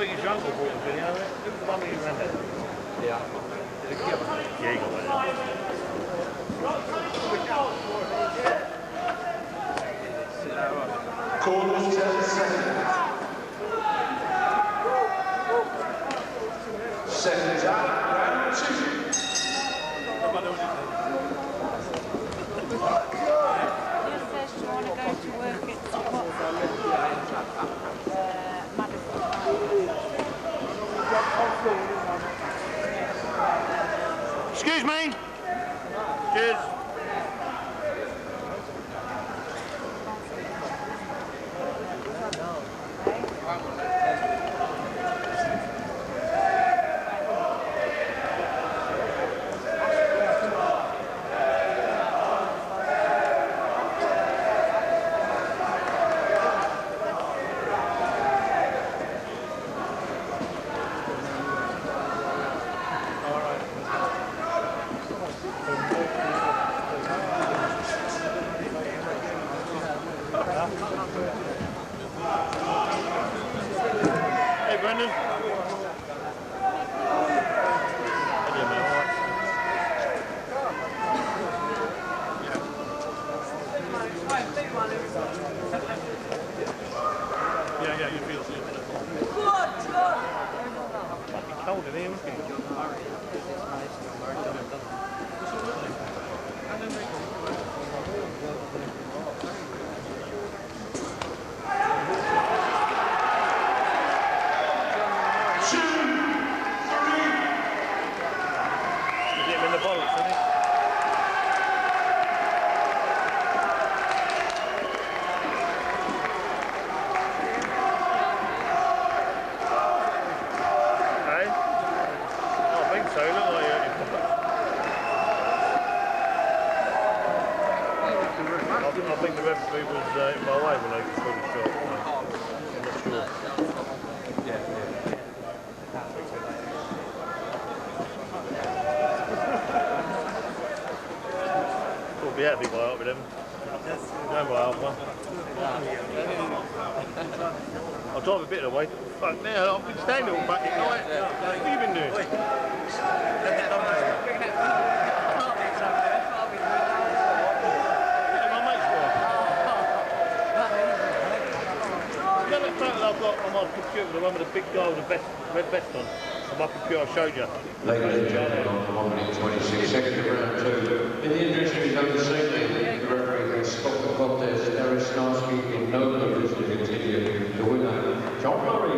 think it's your uncle bought the video. Who's the one that you ran that? Yeah. Yeah, you got that. Corners 10 seconds. Seconds out, round 2. Just says you want to go to work at Madison. Excuse me. Cheers. Hey, Brendan. Yeah, you feel it. Might be cold in here, isn't it? I think the referee was in my way when they pulled the shot. I'm not sure. We'll be happy by up with them. Go by Alpha. I'll drive a bit of the way. Fuck now, I've been standing all back at night. What have you been doing? I've got on my computer, the one with the big guy with the red vest on my computer I showed you. Ladies and gentlemen, on 1 minute 26 seconds of round 2. In the introduction of the same, the referee has stopped the contest. Derek Snarsky in no notice to continue. The winner, John Murray.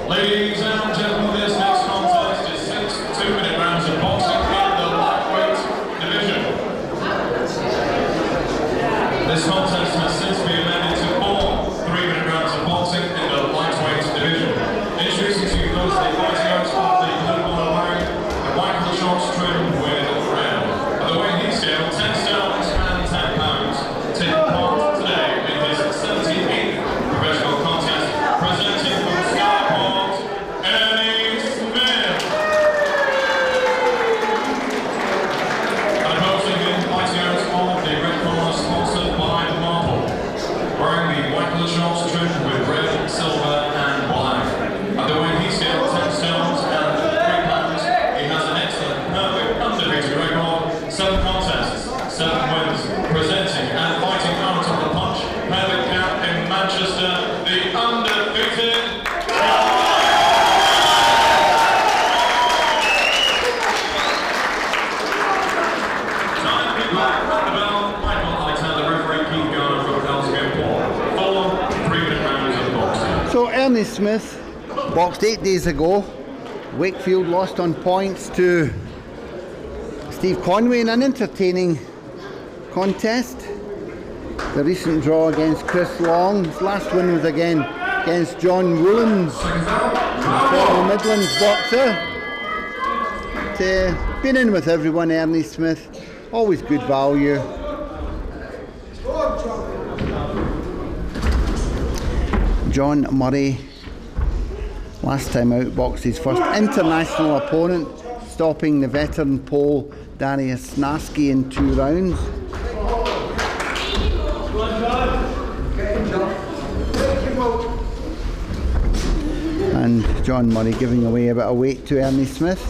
Ladies and gentlemen, this next contest is 6 2-minute rounds of boxing in the lightweight division. This contest has since been amended to 4 3-minute rounds of boxing in the lightweight division. Introducing to you those the fighting out of the Liverpool wearing the white collar shorts trimmed with red. At the weight heat scale, 10 stones and 10 pounds. Taking part today in his 17th professional contest, presenting from Skyport, Eddie Smith. And opposing him, fighting out of the red corner, sponsored by Marble, wearing the white collar shorts trimmed with red, silver and black. At the weight heat scale, 10 stones and 3 pounds. He has an excellent, perfect, undefeated record, 7 contests, 7 wins, presenting and fighting out of the Punch Perfect Camp in Manchester, the undefeated time people round the bell. Michael Alexander, referee Keith Garner from Ellesmere Port. 4 3-minute rounds of boxing. So Ernie Smith boxed 8 days ago. Wakefield lost on points to Steve Conway in an entertaining contest. The recent draw against Chris Long. His last win was again against John Woolens, former Midlands boxer. But, been in with everyone, Ernie Smith. Always good value. John Murray, last time out, boxed his first international opponent, stopping the veteran Pole Darius Snaski in 2 rounds. And John Murray giving away a bit of weight to Ernie Smith.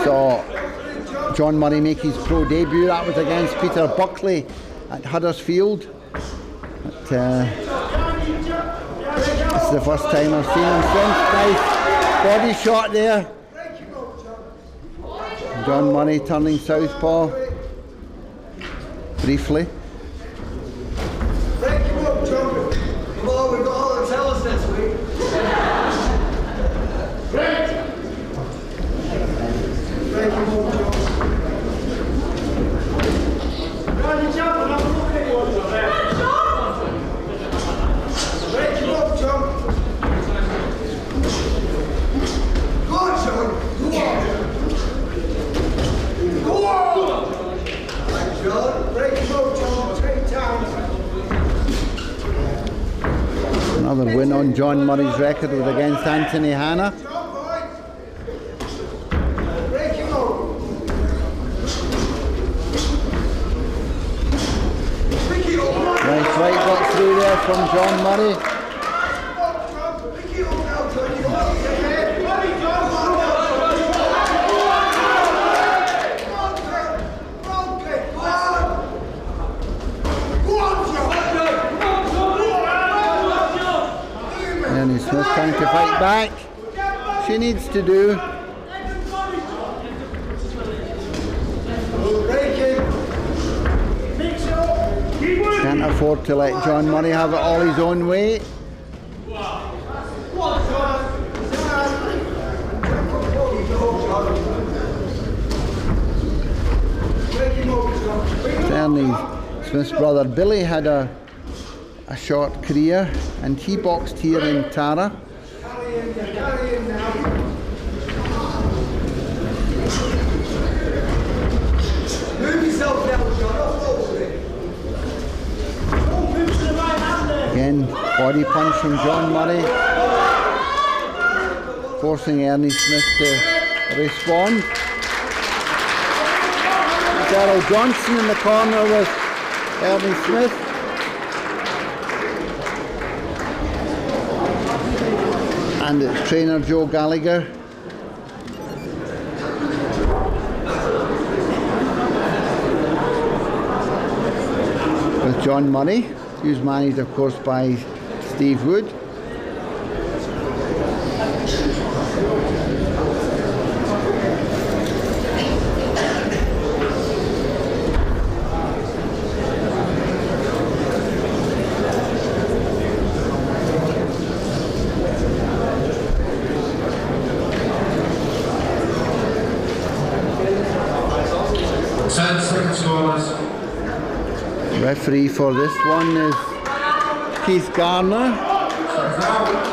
Saw John Murray make his pro debut. That was against Peter Buckley at Huddersfield. This is the first time I've seen him since. Nice body shot there. John Murray turning southpaw briefly. Break him up, John. Come on, we've got all the tell us this week. Break him up, John. Right, you jump and I'm looking at you, John. Break him up, John. Go on, John. Go on. Go on. Right, John. Break him up, John. 3 times. Another win on John Murray's record was against Anthony Hanna. Break him up. Nice right got through there from John Murray. Ernie Smith trying to fight back. She needs to do. Can't afford to let John Murray have it all his own way. Ernie Smith's brother Billy had a short career, and he boxed here in Tara. Again, body punch from John Murray, forcing Ernie Smith to respond. Daryl Johnson in the corner with Ernie Smith. And it's trainer Joe Gallagher. With John Murray, who's managed of course by Steve Wood. Referee for this one is Keith Garner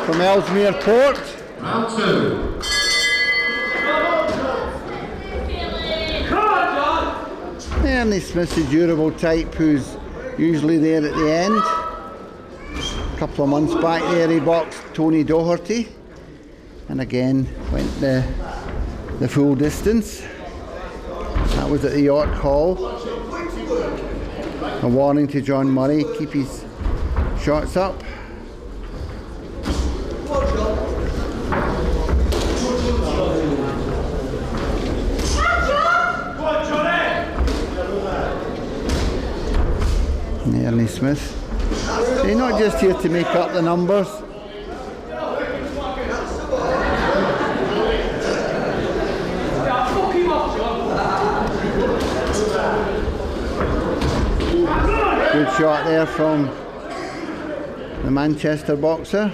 from Ellesmere Port. Round 2. Ernie Smith's a durable type who's usually there at the end. A couple of months back there he boxed Tony Doherty and again went the full distance. That was at the York Hall. A warning to John Murray, keep his shots up. Ernie Smith. He's not just here to make up the numbers. Good shot there from the Manchester boxer.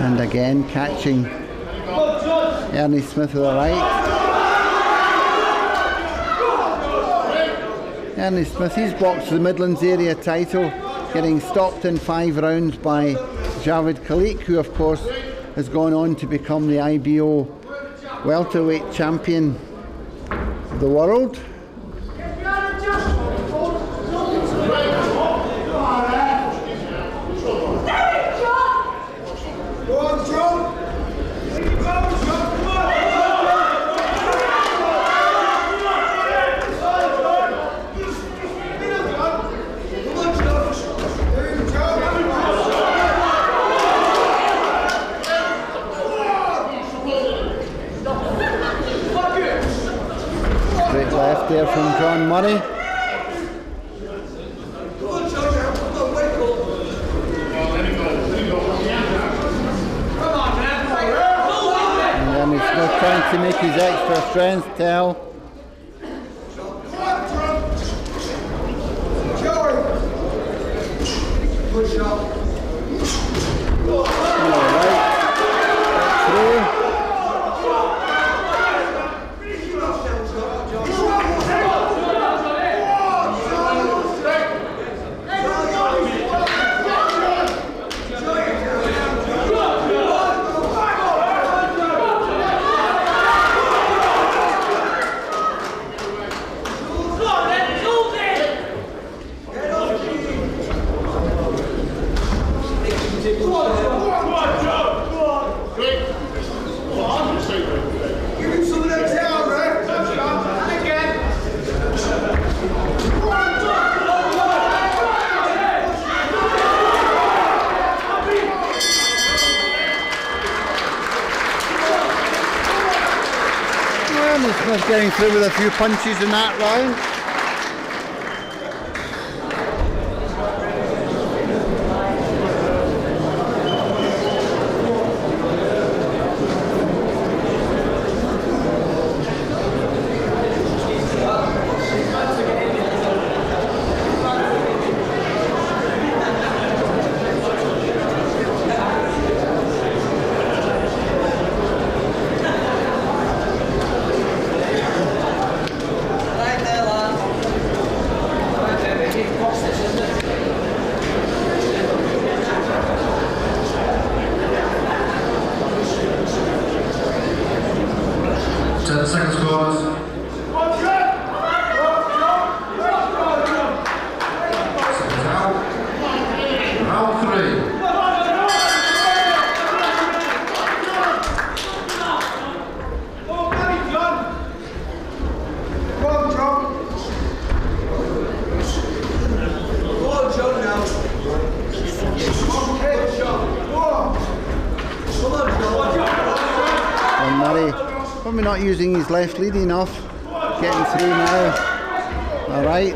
And again catching Ernie Smith with the right. Ernie Smith, he's boxed the Midlands area title, getting stopped in 5 rounds by Javed Khalik, who of course has gone on to become the IBO welterweight champion of the world. Great left there from John Murray. And then he's still trying to make his extra strength tell. Smith getting through with a few punches in that round. Probably not using his left lead enough. Getting through now. All right.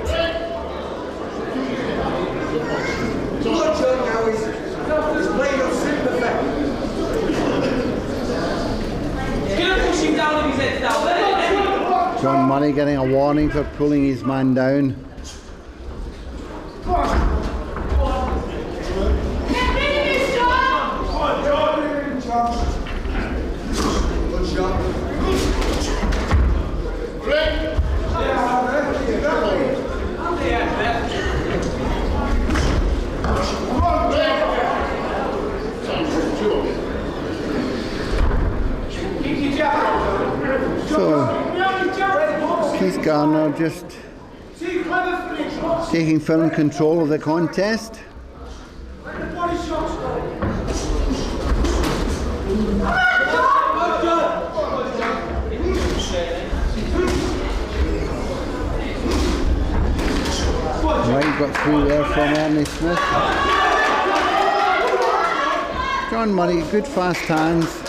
John Murray getting a warning for pulling his man down. So, Keith Garner just taking firm control of the contest. Right, got through there from Ernie Smith. John Murray, good fast hands.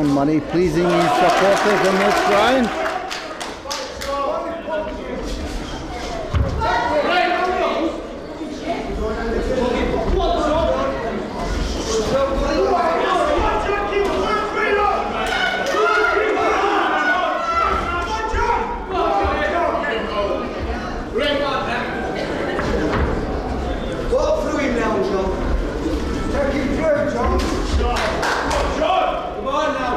John Murray pleasing his supporters in this round. Walk through him now, John. Take him through, John. Come on now.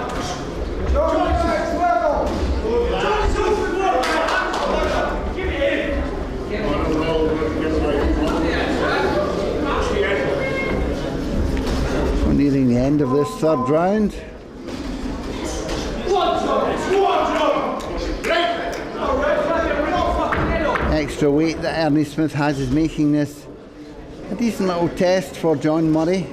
John, next level. Give it in. We're nearing the end of this third round. Extra weight that Ernie Smith has is making this a decent little test for John Murray.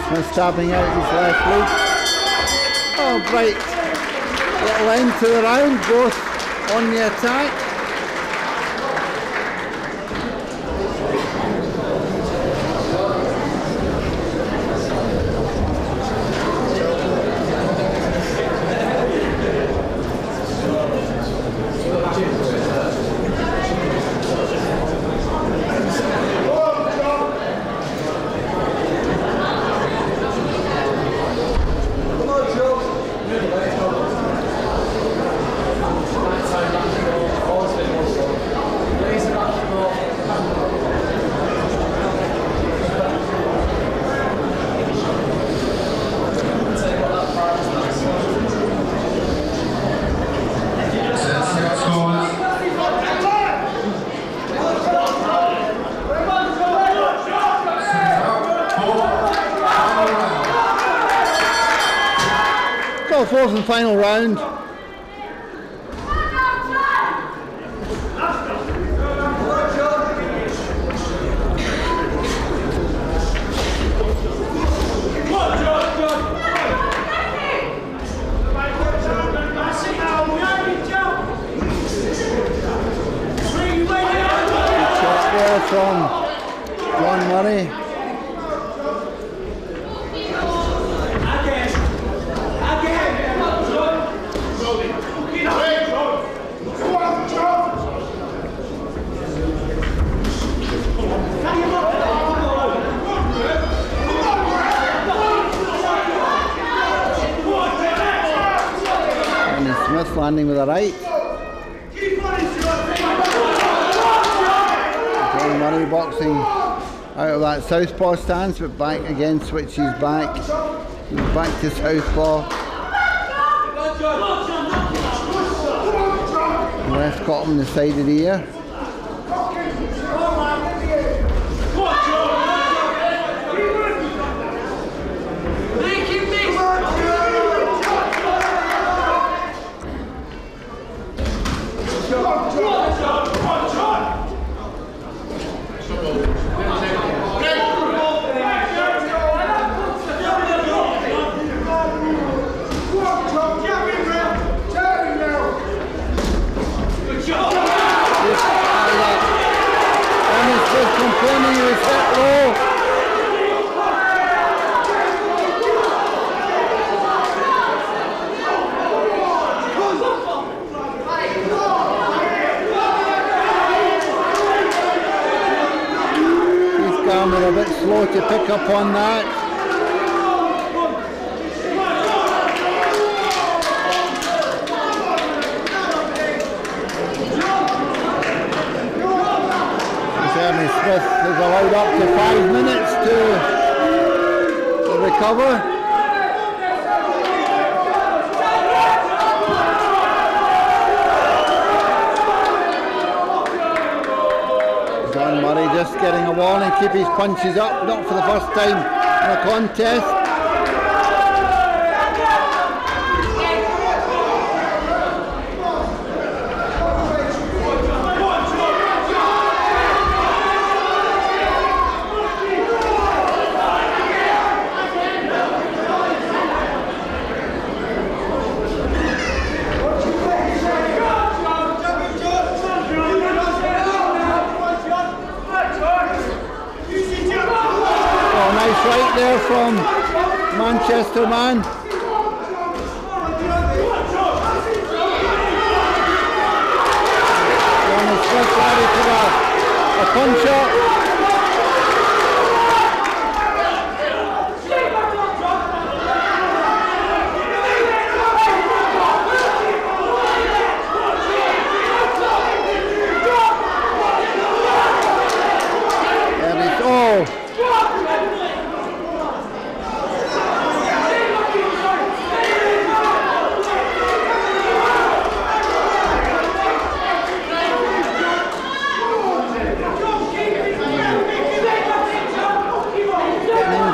Smith stabbing out his left leg. Oh, right. Little end to the round, both on the attack. Fourth and final round. Shot there from John Murray. Smith landing with a right. John Murray boxing out of that southpaw stance, but back again, switches back. Back to southpaw. Left caught him in the side of the ear. Complaining he was hit low. These guys are a bit slow to pick up on that. Ernie Smith is allowed up to 5 minutes to recover. John Murray just getting a warning, keep his punches up, not for the first time in a contest. Nice right there from Manchester man. Johnny Smith ready for a punch up.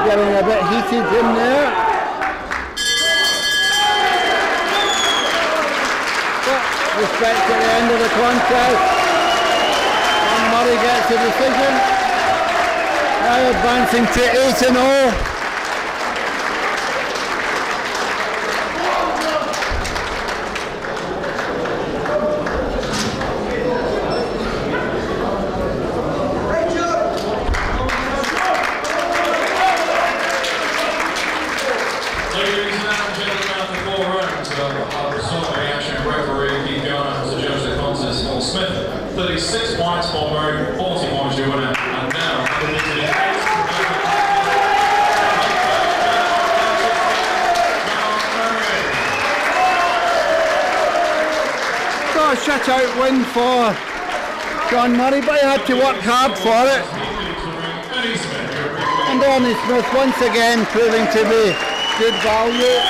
Getting a bit heated in there. But respect at the end of the contest. And Murray gets a decision. Now advancing to 8-0. Smith, 36 points for Murray, 40 points your winner. And now, So a shutout win for John Murray, but he had to work hard for it. And Ernie Smith once again proving to be good value.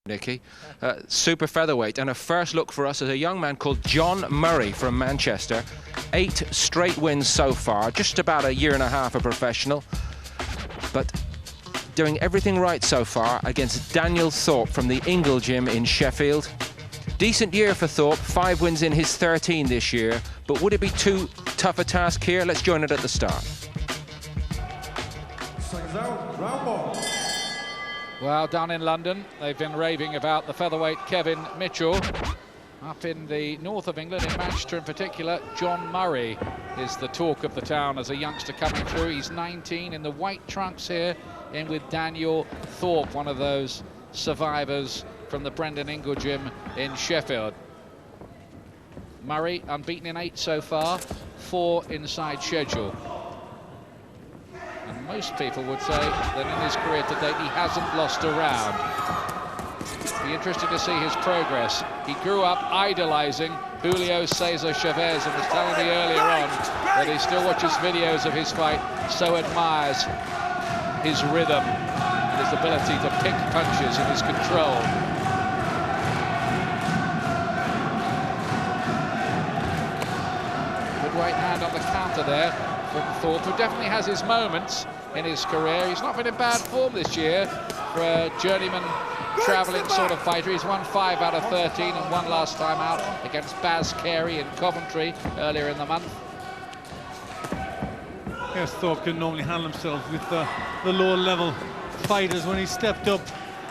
Nicky, super featherweight, and a first look for us is a young man called John Murray from Manchester. 8 straight wins so far, just about a year and a half a professional, but doing everything right so far against Daniel Thorpe from the Ingle Gym in Sheffield. Decent year for Thorpe, 5 wins in his 13 this year, but would it be too tough a task here? Let's join it at the start. Well, down in London, they've been raving about the featherweight Kevin Mitchell. Up in the north of England, in Manchester in particular, John Murray is the talk of the town as a youngster coming through. He's 19 in the white trunks here, in with Daniel Thorpe, one of those survivors from the Brendan Ingle Gym in Sheffield. Murray unbeaten in 8 so far, 4 inside schedule. And most people would say that in his career to date he hasn't lost a round. Be interested to see his progress. He grew up idolising Julio Cesar Chavez and was telling me earlier on that he still watches videos of his fight, so admires his rhythm and his ability to pick punches and his control. Good right hand on the counter there from Thorpe, who definitely has his moments in his career. He's not been in bad form this year for a journeyman travelling sort of fighter. He's won 5 out of 13 and won last time out against Baz Carey in Coventry earlier in the month. Yes, Thorpe can normally handle himself with the lower level fighters. When he stepped up,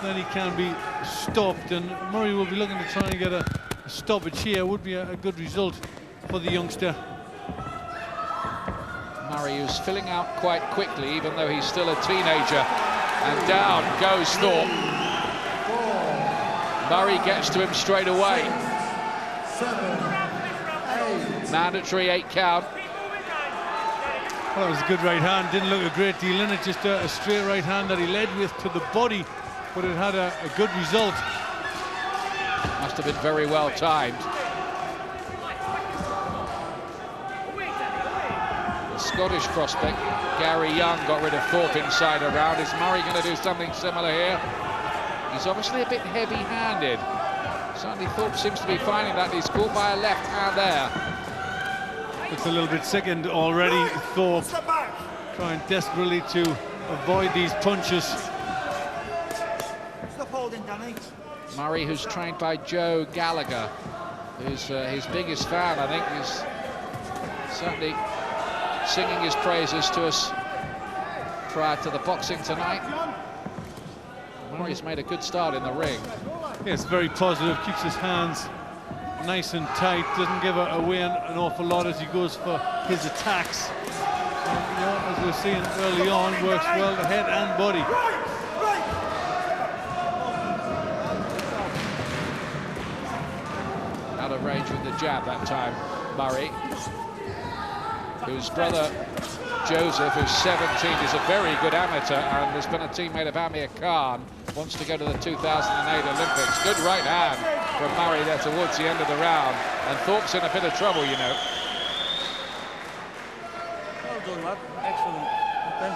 then he can be stopped, and Murray will be looking to try and get a stoppage here. Would be a good result for the youngster. Murray, who's filling out quite quickly, even though he's still a teenager. And down goes Thorpe. Murray gets to him straight away. 7, 8. Mandatory 8 count. Well, that was a good right hand. Didn't look a great deal in it. Just a straight right hand that he led with to the body, but it had a good result. Must have been very well timed. Scottish prospect Gary Young got rid of Thorpe inside a round. Is Murray going to do something similar here? He's obviously a bit heavy-handed. Certainly Thorpe seems to be finding that. He's caught by a left hand there. Looks a little bit sickened already. Thorpe trying desperately to avoid these punches. Stop holding, Danny. Murray, who's trained by Joe Gallagher, who's his biggest fan, I think, is certainly singing his praises to us prior to the boxing tonight. Murray's made a good start in the ring. Yes, very positive, keeps his hands nice and tight, doesn't give away an awful lot as he goes for his attacks. And, you know, as we're seeing early on, works well to head and body. Out of range with the jab that time, Murray, whose brother Joseph, who's 17, is a very good amateur and has been a teammate of Amir Khan, wants to go to the 2008 Olympics. Good right hand from Murray there towards the end of the round, and Thorpe's in a bit of trouble, you know. Well done, lad. Excellent. Okay.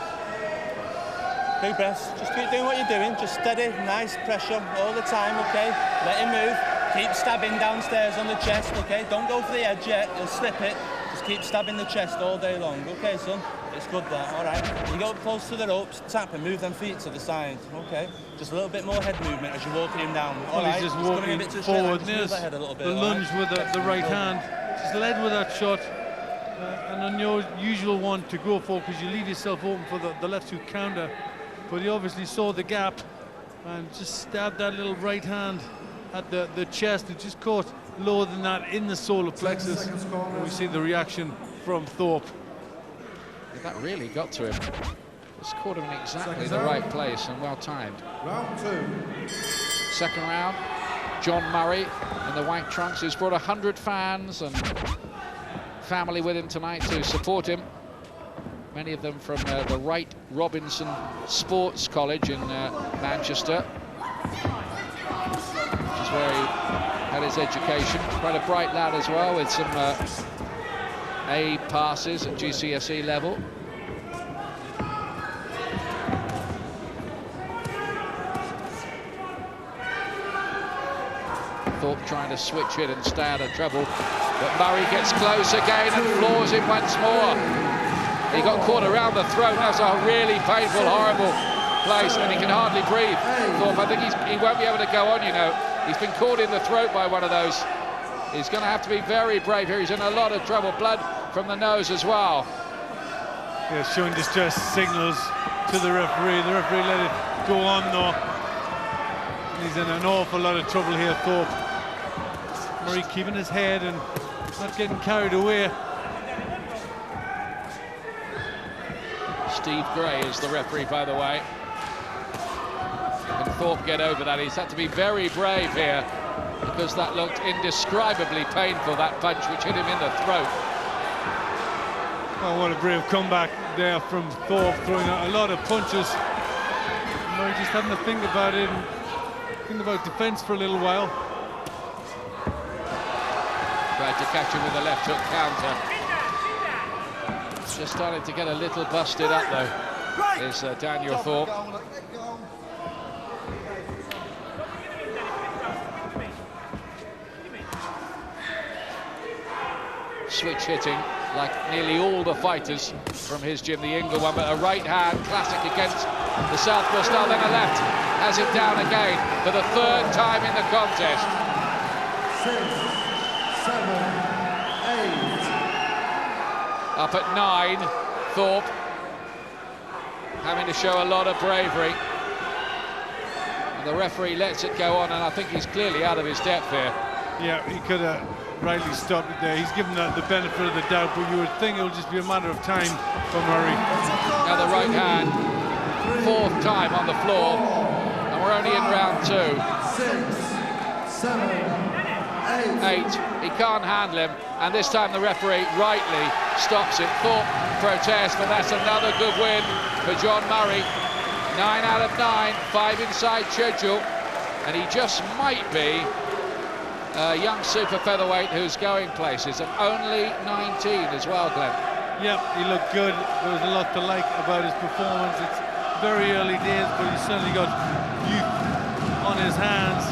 Big breaths. Just keep doing what you're doing. Just steady, nice pressure all the time, okay? Let him move. Keep stabbing downstairs on the chest, okay? Don't go for the edge yet. You'll slip it. Just keep stabbing the chest all day long. Okay, son? It's good, that. All right. You go up close to the ropes, tap and move them feet to the side, okay? Just a little bit more head movement as you're walking him down. All right. He's just walking a bit too forward. Just There's move that head a little bit, the lunge with the right hand. Just led with that shot. And on your usual one to go for, because you leave yourself open for the left hook counter. But he obviously saw the gap and just stabbed that little right hand at the chest. It just caught lower than that in the solar plexus. And we see the reaction from Thorpe. That really got to him. It's caught him in exactly the right place and well timed. Round 2. Second round, John Murray in the white trunks, who's brought 100 fans and family with him tonight to support him. Many of them from the Wright Robinson Sports College in Manchester, which is where he had his education. Quite a bright lad as well, with some A passes at GCSE level. Thorpe trying to switch it and stay out of trouble, but Murray gets close again and floors him once more. He got caught around the throat. That's a really painful, horrible place, and he can hardly breathe. Thorpe, I think he won't be able to go on, you know. He's been caught in the throat by one of those. He's going to have to be very brave here. He's in a lot of trouble. Blood from the nose as well. Yeah, showing distress signals to the referee. The referee let it go on though. He's in an awful lot of trouble here, Thorpe. Murray keeping his head and not getting carried away. Steve Gray is the referee, by the way. Can Thorpe get over that? He's had to be very brave here, because that looked indescribably painful, that punch which hit him in the throat. Oh, what a brave comeback there from Thorpe, throwing out a lot of punches. Murray just having to think about it and think about defence for a little while. Tried to catch him with a left hook counter. Just starting to get a little busted up though, is Daniel Thorpe. Switch hitting like nearly all the fighters from his gym, the Ingle one, but a right hand classic against the southpaw style, then a left, has him down again for the third time in the contest. 6, 7, 8. Up at 9, Thorpe having to show a lot of bravery. And the referee lets it go on, and I think he's clearly out of his depth here. Yeah, he could have rightly stopped it there. He's given the benefit of the doubt, but you would think it will just be a matter of time for Murray. Now the right hand, 4th time on the floor, and we're only in round 2. 6, 7, 8. He can't handle him, and this time the referee rightly stops it. Thorpe protests, but that's another good win for John Murray. 9 out of 9, 5 inside schedule, and he just might be a young super featherweight who's going places, and only 19 as well, Glenn. Yep, he looked good. There was a lot to like about his performance. It's very early days, but he's certainly got youth on his hands.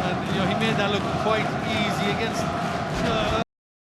And, you know, he made that look quite easy against